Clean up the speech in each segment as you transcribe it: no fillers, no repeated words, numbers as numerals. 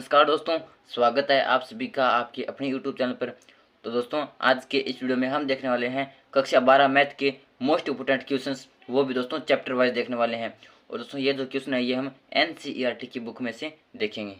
नमस्कार दोस्तों, स्वागत है आप सभी का आपके अपने यूट्यूब चैनल पर। तो दोस्तों, आज के इस वीडियो में हम देखने वाले हैं कक्षा 12 मैथ के मोस्ट इम्पोर्टेंट क्वेश्चंस, वो भी दोस्तों चैप्टर वाइज देखने वाले हैं। और दोस्तों, ये जो क्वेश्चन है ये हम NCERT की बुक में से देखेंगे।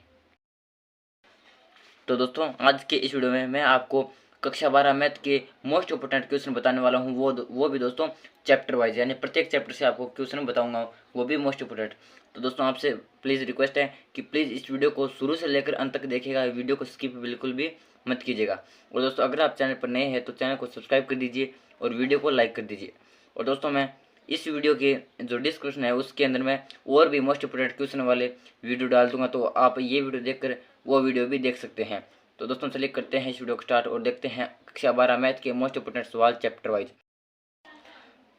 तो दोस्तों, आज के इस वीडियो में मैं आपको कक्षा 12 मैथ के मोस्ट इम्पोर्टेंट क्वेश्चन बताने वाला हूँ, वो भी दोस्तों चैप्टर वाइज, यानी प्रत्येक चैप्टर से आपको क्वेश्चन बताऊंगा, वो भी मोस्ट इम्पोर्टेंट। तो दोस्तों, आपसे प्लीज़ रिक्वेस्ट है कि प्लीज़ इस वीडियो को शुरू से लेकर अंत तक देखिएगा, वीडियो को स्किप बिल्कुल भी मत कीजिएगा। और दोस्तों, अगर आप चैनल पर नए हैं तो चैनल को सब्सक्राइब कर दीजिए और वीडियो को लाइक कर दीजिए। और दोस्तों, मैं इस वीडियो के जो डिस्क्रिप्शन है उसके अंदर मैं और भी मोस्ट इम्पोर्टेंट क्वेश्चन वाले वीडियो डाल दूंगा, तो आप ये वीडियो देखकर वो वीडियो भी देख सकते हैं। तो दोस्तों, चलिए करते हैं इस वीडियो को स्टार्ट और देखते हैं कक्षा 12 मैथ के मोस्ट इम्पोर्टेंट सवाल चैप्टर वाइज।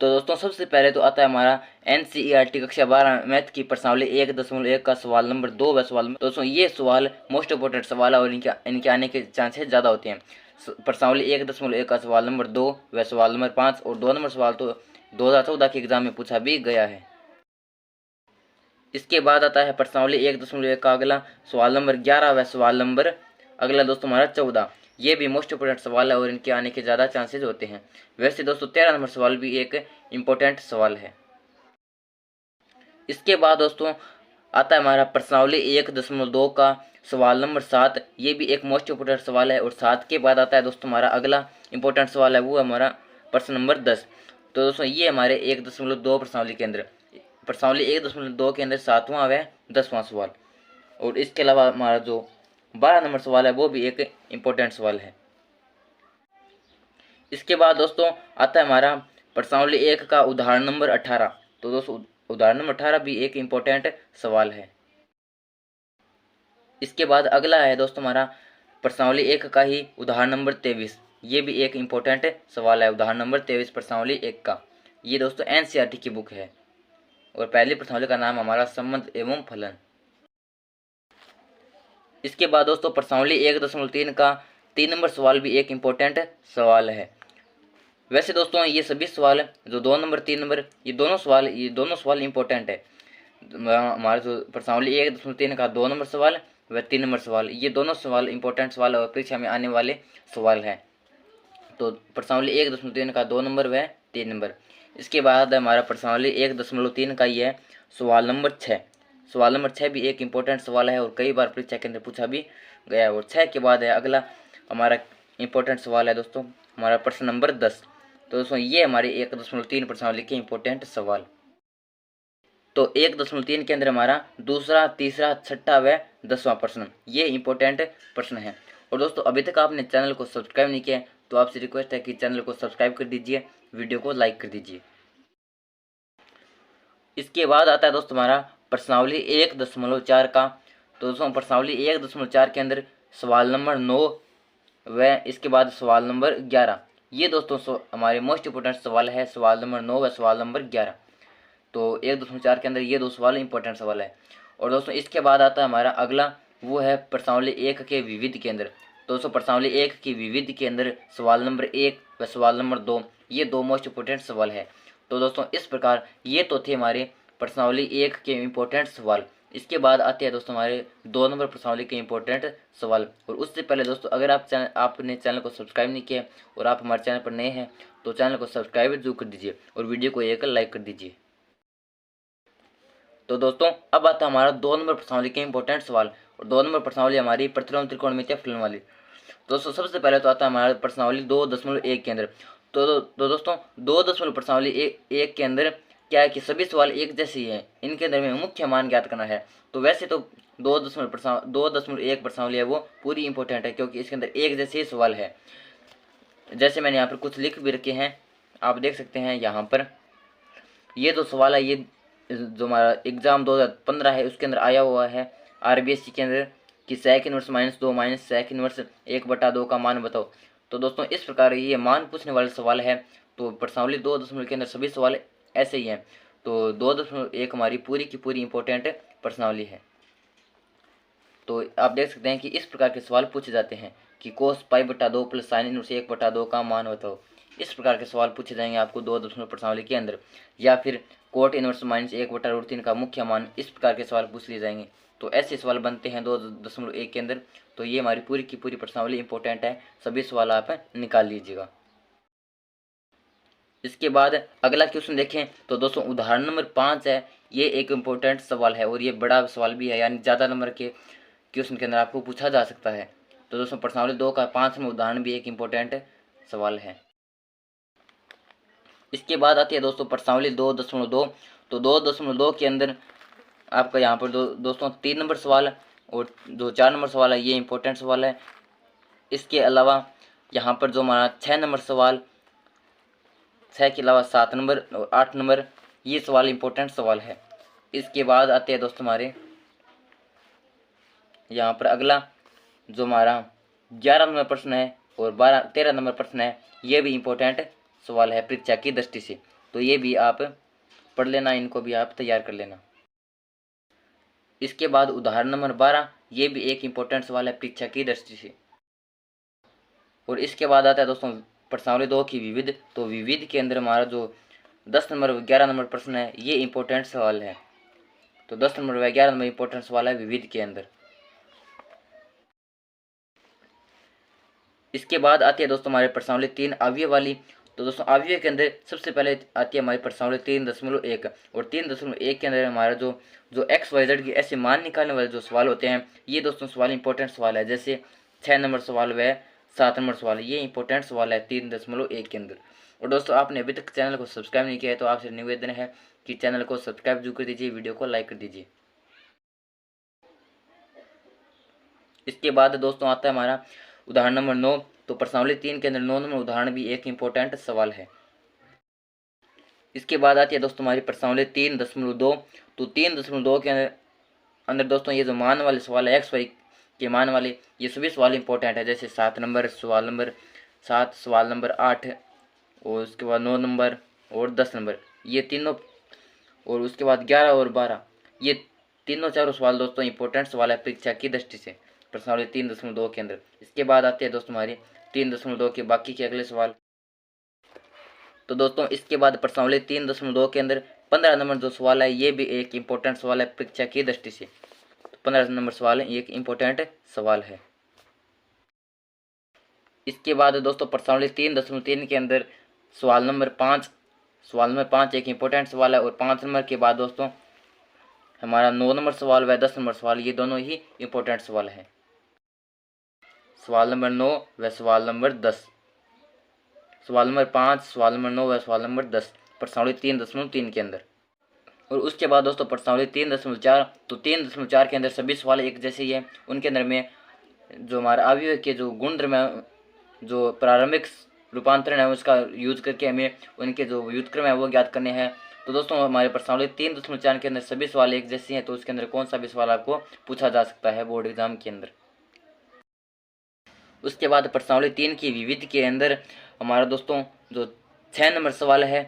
तो दोस्तों, सबसे पहले तो आता है हमारा NCERT कक्षा 12 मैथ की प्रश्नावली 1.1 का सवाल नंबर 2 व सवाल। दोस्तों, ये सवाल मोस्ट इम्पोर्टेंट सवाल है और इनके आने के चांसेस ज़्यादा होते हैं। प्रश्नावली 1.1 का सवाल नंबर 2 व सवाल नंबर 5 और 2 नंबर सवाल तो 2014 के एग्जाम में पूछा भी गया है। इसके बाद आता है प्रश्नावली 1.1 का अगला सवाल नंबर 11 व सवाल नंबर अगला दोस्तों हमारा 14। ये भी मोस्ट इम्पोर्टेंट सवाल है और इनके आने के ज़्यादा चांसेस होते हैं। वैसे दोस्तों, 13 नंबर सवाल भी एक इम्पोर्टेंट सवाल है। इसके बाद दोस्तों आता है हमारा प्रश्नावली 1.2 का सवाल नंबर 7। ये भी एक मोस्ट इम्पोर्टेंट सवाल है। और 7 के बाद आता है दोस्तों हमारा अगला इम्पोर्टेंट सवाल है, वो हमारा प्रश्न नंबर 10। तो दोस्तों, ये हमारे 1.2 प्रश्नावली के अंदर, प्रश्नावली 1.2 के अंदर 7वां व 10वां सवाल। और इसके अलावा हमारा जो 12 नंबर सवाल है वो भी एक इम्पोर्टेंट सवाल है। इसके बाद दोस्तों आता है हमारा प्रश्नावली 1 का उदाहरण नंबर 18। तो दोस्तों, उदाहरण नंबर 18 भी एक इम्पोर्टेंट सवाल है। इसके बाद अगला है दोस्तों हमारा प्रश्नावली 1 का ही उदाहरण नंबर 23। ये भी एक इम्पोर्टेंट सवाल है, उदाहरण नंबर 23 प्रश्नावली 1 का। ये दोस्तों NCERT की बुक है और पहली प्रश्नावली का नाम हमारा संबंध एवं फलन। इसके बाद दोस्तों प्रश्नावली 1.3 का 3 नंबर सवाल भी एक इम्पोर्टेंट सवाल है। वैसे दोस्तों, ये सभी सवाल जो 2 नंबर 3 नंबर ये दोनों सवाल इम्पोर्टेंट है। हमारा जो प्रश्नावली 1.3 का 2 नंबर सवाल व 3 नंबर सवाल, ये दोनों सवाल इम्पोर्टेंट सवाल और परीक्षा में आने वाले सवाल हैं। तो प्रश्नावली 1.3 का 2 नंबर व 3 नंबर। इसके बाद हमारा प्रश्नावली 1.3 का ये सवाल नंबर 6। सवाल नंबर 6 भी एक इम्पोर्टेंट सवाल है और कई बार परीक्षा के अंदर पूछा भी गया है। और 6 के बाद है अगला हमारा इम्पोर्टेंट सवाल है दोस्तों हमारा प्रश्न नंबर 10। तो दोस्तों, ये हमारे 1.3 प्रश्नावली के इम्पोर्टेंट सवाल। तो 1.3 के अंदर हमारा दूसरा, तीसरा, छठा व 10वां प्रश्न, ये इम्पोर्टेंट प्रश्न है। और दोस्तों, अभी तक आपने चैनल को सब्सक्राइब नहीं किया है तो आपसे रिक्वेस्ट है कि चैनल को सब्सक्राइब कर दीजिए, वीडियो को लाइक कर दीजिए। इसके बाद आता है दोस्तों हमारा प्रश्नावली 1.4 का। तो दोस्तों, प्रश्नावली 1.4 के अंदर सवाल नंबर 9 व इसके बाद सवाल नंबर 11। ये दोस्तों हमारे मोस्ट इम्पोर्टेंट सवाल है, सवाल नंबर 9 व सवाल नंबर 11। तो 1.4 के अंदर ये 2 सवाल इंपॉर्टेंट सवाल है। और दोस्तों, इसके बाद आता है हमारा अगला, वो है प्रश्नावली 1 के विविध के अंदर। दोस्तों, प्रश्नावली 1 की विविध के अंदर सवाल नंबर 1 व सवाल नंबर 2, ये 2 मोस्ट इम्पोर्टेंट सवाल है। तो दोस्तों, इस प्रकार ये तो थे हमारे प्रश्नावली 1 के इम्पोर्टेंट सवाल। इसके बाद आते हैं दोस्तों हमारे 2 नंबर प्रश्नावली के इम्पोर्टेंट सवाल। और उससे पहले दोस्तों, अगर आपने चैनल को सब्सक्राइब नहीं किया और आप हमारे चैनल पर नए हैं तो चैनल को सब्सक्राइब जरूर कर दीजिए और वीडियो को एक लाइक कर दीजिए। तो दोस्तों, अब आता है हमारा 2 नंबर प्रश्नावली के इम्पोर्टेंट सवाल। और 2 नंबर प्रश्नावली हमारी प्रतिलोम त्रिकोणमितीय फलन वाली। दोस्तों, सबसे पहले तो आता है हमारा प्रश्नावली 2.1 के अंदर। तो दोस्तों, 2 प्रश्नावली 1 के अंदर क्या है कि सभी सवाल एक जैसे ही हैं, इनके अंदर में मुख्य मान ज्ञात करना है। तो वैसे तो 2.1 प्रश्नावली है वो पूरी इंपॉर्टेंट है, क्योंकि इसके अंदर एक जैसे ही सवाल है। जैसे मैंने यहाँ पर कुछ लिख भी रखे हैं, आप देख सकते हैं यहाँ पर। ये जो सवाल है ये जो हमारा एग्जाम 2015 है उसके अंदर आया हुआ है RBSC के अंदर कि sec inverse -2 minus sec inverse 1/2 का मान बताओ। तो दोस्तों, इस प्रकार ये मान पूछने वाले सवाल है। तो प्रश्नावली 2 के अंदर सभी सवाल ऐसे ही हैं। तो 2.1 हमारी पूरी की पूरी इंपॉर्टेंट प्रश्नावली है। तो आप देख सकते हैं कि इस प्रकार के सवाल पूछे जाते हैं कि cos π/2 प्लस sin इनवर्स 1/2 का मान बताओ। इस प्रकार के सवाल पूछे जाएंगे आपको 2 प्रश्नावली के अंदर। या फिर कोट इनवर्स -1/√3 का मुख्य मान, इस प्रकार के सवाल पूछ लिए जाएंगे। तो ऐसे सवाल बनते हैं 2.1 के अंदर। तो ये हमारी पूरी की पूरी प्रश्नावली इंपॉर्टेंट है, सभी सवाल आप निकाल लीजिएगा। इसके बाद अगला क्वेश्चन देखें तो दोस्तों उदाहरण नंबर 5 है। ये एक इम्पोर्टेंट सवाल है और ये बड़ा सवाल भी है, यानी ज़्यादा नंबर के क्वेश्चन के अंदर आपको पूछा जा सकता है। तो दोस्तों प्रश्नावली 2 का 5वां उदाहरण भी एक इम्पोर्टेंट सवाल है। इसके बाद आती है दोस्तों प्रश्नावली 2.2। तो 2.2 के अंदर आपका यहाँ पर दोस्तों 3 नंबर सवाल और जो 4 नंबर सवाल है ये इंपॉर्टेंट सवाल है। इसके अलावा यहाँ पर जो हमारा 6 नंबर सवाल, 6 के अलावा 7 नंबर और 8 नंबर, ये सवाल इंपॉर्टेंट सवाल है। इसके बाद आते हैं दोस्तों हमारे यहाँ पर अगला जो हमारा 11 नंबर प्रश्न है और 13 नंबर प्रश्न है, ये भी इंपॉर्टेंट सवाल है परीक्षा की दृष्टि से। तो ये भी आप पढ़ लेना, इनको भी आप तैयार कर लेना। इसके बाद उदाहरण नंबर 12, ये भी एक इम्पोर्टेंट सवाल है परीक्षा की दृष्टि से। और इसके बाद आता है दोस्तों प्रश्नावली 2 की विविध। तो विविध के अंदर हमारा जो 10 नंबर व 11 नंबर प्रश्न है ये इम्पोर्टेंट सवाल है। तो 10 नंबर व 11 नंबर इम्पोर्टेंट सवाल है विविध के अंदर। इसके बाद आती है दोस्तों हमारे प्रश्नावली 3 अवयव वाली। तो दोस्तों अवयव के अंदर सबसे पहले आती है हमारी प्रश्नावली 3.1 और 3.1 के अंदर हमारा जो XYZ की ऐसे मान निकालने वाले जो सवाल होते हैं, ये दोस्तों सवाल इंपॉर्टेंट सवाल है। जैसे 6 नंबर सवाल व 7 नंबर सवाल, ये इंपॉर्टेंट सवाल है 3.1 के अंदर। और दोस्तों आपने अभी तक चैनल को सब्सक्राइब नहीं किया है तो आपसे निवेदन है कि चैनल को सब्सक्राइब जरूर कर दीजिए, वीडियो को लाइक कर दीजिए। इसके बाद दोस्तों आता है हमारा उदाहरण नंबर 9। तो प्रश्नावली 3 के अंदर 9 नंबर उदाहरण भी एक इम्पोर्टेंट सवाल है। इसके बाद आती है दोस्तों हमारी प्रश्नावली 3.2। तो 3.2 के अंदर दोस्तों ये जो मान वाले सवाल है XY के मान वाले, ये सभी सवाल इंपॉर्टेंट है। जैसे 7 नंबर सवाल नंबर 7, सवाल नंबर 8 और उसके बाद 9 नंबर और 10 नंबर, ये तीनों, और उसके बाद 11 और 12, ये तीनों चारों सवाल दोस्तों इंपॉर्टेंट सवाल है परीक्षा की दृष्टि से प्रश्नावली 3.2 के अंदर। इसके बाद आते हैं दोस्तों हमारी 3.2 के बाकी के अगले सवाल। तो दोस्तों इसके बाद प्रश्नावली 3.2 के अंदर 15 नंबर जो सवाल है ये भी एक इम्पोर्टेंट सवाल है परीक्षा की दृष्टि से। तो 15 नंबर सवाल है, ये एक इम्पोर्टेंट सवाल है। इसके बाद दोस्तों प्रश्नावली 3.3 के अंदर सवाल नंबर 5 एक इम्पोर्टेंट सवाल है। और 5 नंबर के बाद दोस्तों हमारा 9 नंबर सवाल व 10 नंबर सवाल, ये दोनों ही इम्पोर्टेंट सवाल है। सवाल नंबर 9 व सवाल नंबर 10, सवाल नंबर 5, सवाल नंबर 9 व सवाल नंबर 10 प्रश्नावली 3.3 के अंदर। और उसके बाद दोस्तों प्रश्नावली 3.4। तो 3.4 के अंदर सभी सवाल एक जैसे ही है। उनके अंदर में जो हमारा अवयव के जो गुणधर्म है, जो प्रारंभिक रूपांतरण है, उसका यूज करके हमें उनके जो व्युत्क्रम है वो ज्ञात करने हैं। तो दोस्तों हमारे प्रश्नावली 3.4 के अंदर सभी सवाल एक जैसे हैं। तो उसके अंदर कौन सा भी सवाल आपको पूछा जा सकता है बोर्ड एग्जाम के अंदर। उसके बाद प्रश्नावली 3 की विविध के अंदर हमारा दोस्तों जो 6 नंबर सवाल है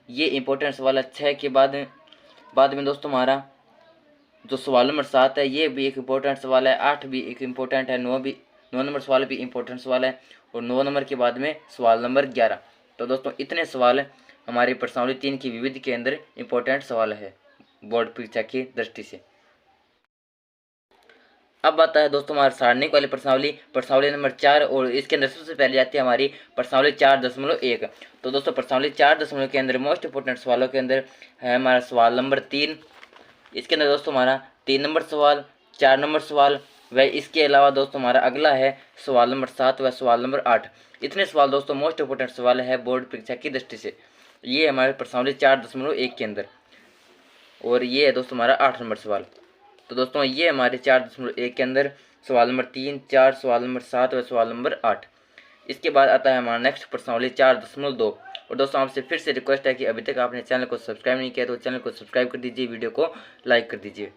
ये इंपॉर्टेंट सवाल है। 6 के बाद में दोस्तों हमारा जो सवाल नंबर 7 है ये भी एक इम्पोर्टेंट सवाल है। 8 भी एक इम्पोर्टेंट है। 9 नंबर सवाल भी इम्पोर्टेंट सवाल है। और 9 नंबर के बाद में सवाल नंबर 11। तो दोस्तों इतने सवाल हमारी प्रश्नावली 3 की विविध के अंदर इम्पोर्टेंट सवाल है बोर्ड परीक्षा की दृष्टि से। अब आता है दोस्तों हमारे सारणिक वाली प्रश्नावली नंबर 4। और इसके अंदर सबसे पहले आती है हमारी प्रश्नावली 4.1। तो दोस्तों प्रश्नावली 4.1 के अंदर मोस्ट इंपोर्टेंट सवालों के अंदर है हमारा सवाल नंबर 3। इसके अंदर दोस्तों हमारा 3 नंबर सवाल, 4 नंबर सवाल व इसके अलावा दोस्तों हमारा अगला है सवाल नंबर 7 व सवाल नंबर 8। इतने सवाल दोस्तों मोस्ट इंपोर्टेंट सवाल है बोर्ड परीक्षा की दृष्टि से। ये हमारे प्रश्नावली 4.1 के अंदर। और ये है दोस्तों हमारा 8 नंबर सवाल। तो दोस्तों ये हमारे 4.1 के अंदर सवाल नंबर 3, 4, सवाल नंबर 7 व सवाल नंबर 8। इसके बाद आता है हमारा नेक्स्ट प्रश्नावली 4.2। और दोस्तों आपसे फिर से रिक्वेस्ट है कि अभी तक आपने चैनल को सब्सक्राइब नहीं किया तो चैनल को सब्सक्राइब कर दीजिए, वीडियो को लाइक कर दीजिए।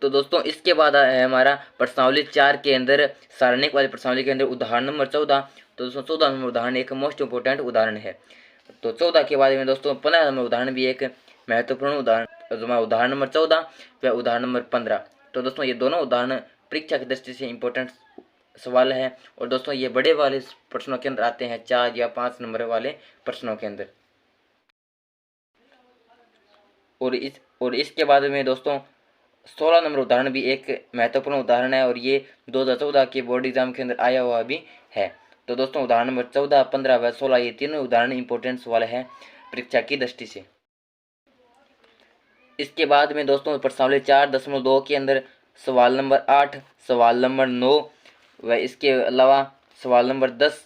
तो दोस्तों इसके बाद है हमारा प्रश्नावली 4 के अंदर सारणिक वाली प्रश्नावली के अंदर उदाहरण नंबर 14। तो दोस्तों 14 नंबर उदाहरण एक मोस्ट इंपोर्टेंट उदाहरण है। तो 14 के बाद में दोस्तों 15 नंबर उदाहरण भी एक महत्वपूर्ण उदाहरण नंबर 14 व उदाहरण नंबर 15। तो दोस्तों ये दोनों उदाहरण परीक्षा की दृष्टि से इंपॉर्टेंट सवाल है। और दोस्तों ये बड़े वाले प्रश्नों के अंदर आते हैं, 4 या 5 नंबर वाले प्रश्नों के अंदर। और इसके बाद में दोस्तों 16 नंबर उदाहरण भी एक महत्वपूर्ण उदाहरण है और ये 2014 के बोर्ड एग्जाम के अंदर आया हुआ भी है। तो दोस्तों उदाहरण नंबर 14, 15 व 16 ये तीनों उदाहरण इंपॉर्टेंट सवाल है परीक्षा की दृष्टि से। इसके बाद में दोस्तों प्रश्नावली 4.2 के अंदर सवाल नंबर 8, सवाल नंबर 9 व इसके अलावा सवाल नंबर 10,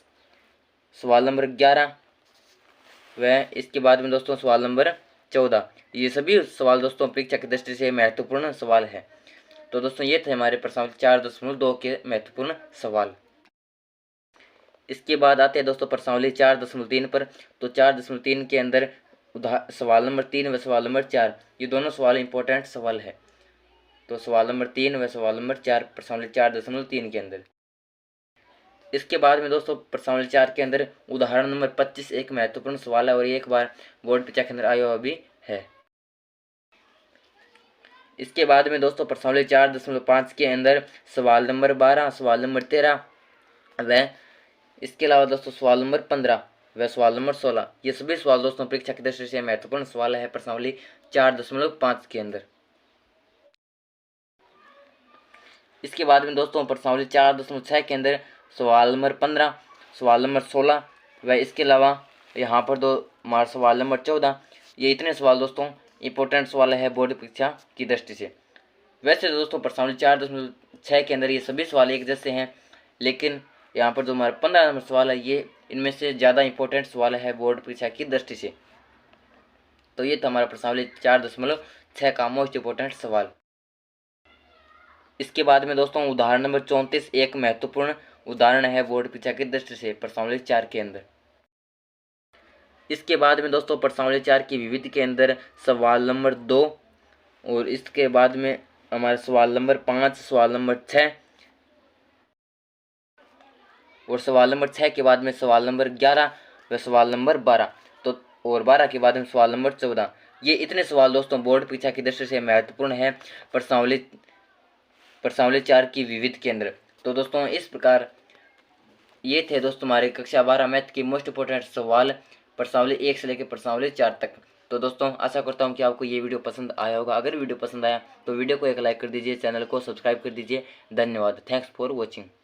सवाल नंबर 11 व इसके बाद में दोस्तों सवाल नंबर 14, ये सभी सवाल दोस्तों परीक्षा की दृष्टि से महत्वपूर्ण सवाल है। तो दोस्तों ये थे हमारे प्रश्नावली 4.2 के महत्वपूर्ण सवाल। इसके बाद आते हैं दोस्तों प्रश्नावली 4.3 पर। तो 4.3 के अंदर सवाल नंबर 3 व सवाल नंबर 4 ये दोनों सवाल इंपॉर्टेंट सवाल है। तो सवाल नंबर 3 व सवाल नंबर 4 प्रश्नावली 4.3 के अंदर। इसके बाद में दोस्तों प्रश्नावली 4 के अंदर उदाहरण नंबर 25 एक महत्वपूर्ण सवाल है और ये एक बार बोर्ड परीक्षा के अंदर आया हुआ भी है। इसके बाद में दोस्तों प्रश्नावली 4.5 के अंदर सवाल नंबर 12, सवाल नंबर 13 व इसके अलावा दोस्तों सवाल नंबर 15 व सवाल नंबर 16 ये सभी सवाल दोस्तों परीक्षा की दृष्टि से महत्वपूर्ण सवाल है प्रश्नावली 4.5 के अंदर। इसके बाद में दोस्तों प्रश्नावली 4.6 के अंदर सवाल नंबर 15, सवाल नंबर 16 व इसके अलावा यहाँ पर सवाल नंबर 14 ये इतने सवाल दोस्तों इंपॉर्टेंट सवाल है बोर्ड परीक्षा की दृष्टि से। वैसे दोस्तों प्रश्नावली 4.6 के अंदर ये सभी सवाल एक जैसे हैं, लेकिन यहाँ पर जो हमारा 15 नंबर सवाल है ये इनमें से ज़्यादा इंपॉर्टेंट सवाल है बोर्ड परीक्षा की दृष्टि से। तो ये था हमारा प्रश्नावली 4.6 का मोस्ट इंपॉर्टेंट सवाल। इसके बाद में दोस्तों उदाहरण नंबर 34 एक महत्वपूर्ण उदाहरण है बोर्ड परीक्षा की दृष्टि से प्रश्नावली 4 के अंदर। इसके बाद में दोस्तों प्रश्नावली 4 की विविध के अंदर सवाल नंबर 2 और इसके बाद में हमारे सवाल नंबर 5, सवाल नंबर 6 और सवाल नंबर 6 के बाद में सवाल नंबर 11 व सवाल नंबर 12 तो और 12 के बाद में सवाल नंबर 14 ये इतने सवाल दोस्तों बोर्ड परीक्षा की दृष्टि से महत्वपूर्ण है प्रश्नावली 4 की विविध के अंदर। तो दोस्तों इस प्रकार ये थे दोस्तों हमारे कक्षा 12 मैथ के मोस्ट इंपॉर्टेंट सवाल प्रश्नावली 1 से लेकर प्रश्नावली 4 तक। तो दोस्तों आशा करता हूँ कि आपको ये वीडियो पसंद आया होगा। अगर वीडियो पसंद आया तो वीडियो को एक लाइक कर दीजिए, चैनल को सब्सक्राइब कर दीजिए। धन्यवाद। Thanks for watching.